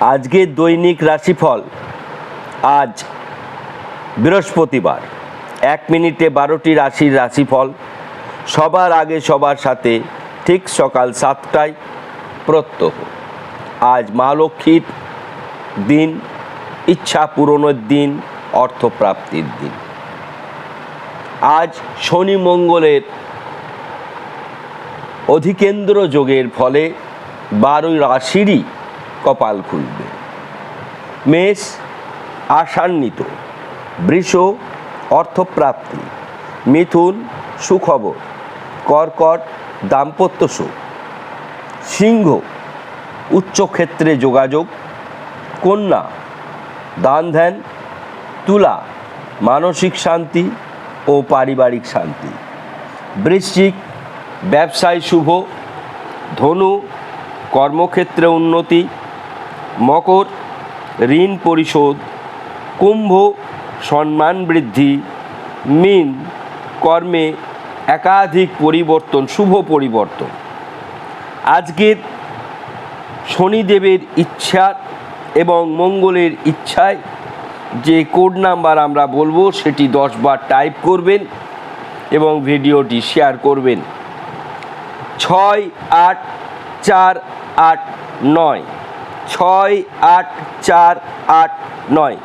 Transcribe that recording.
আজকের দৈনিক রাশিফল। আজ বৃহস্পতিবার, 1 মিনিটে 12টি রাশির রাশিফল। সবার আগে সবার সাথে ঠিক সকাল 7টায় প্রত্যহ। আজ মা লক্ষ্মীর দিন, ইচ্ছা পূরণের দিন, অর্থপ্রাপ্তির দিন। আজ শনি মঙ্গলের অধিকেন্দ্র যোগের ফলে 12 রাশিরই কপাল খুলবে। মেষ আশান্বিত, বৃষ অর্থপ্রাপ্তি, মিথুন সুখবর, কর্কট দাম্পত্য সুখ, সিংহ উচ্চক্ষেত্রে যোগাযোগ, কন্যা দান ধ্যান, তুলা মানসিক শান্তি ও পারিবারিক শান্তি, বৃশ্চিক ব্যবসায় শুভ, ধনু কর্মক্ষেত্রে উন্নতি, মকর ঋণ পরিশোধ, কুম্ভ সম্মান বৃদ্ধি, মীন কর্মে একাধিক পরিবর্তন, শুভ পরিবর্তন। আজকের শনিদেবের ইচ্ছা এবং মঙ্গলের ইচ্ছায় যে কোড নাম্বার আমরা বলবো সেটি 10 বার টাইপ করবেন এবং ভিডিওটি শেয়ার করবেন। 68489, 68489।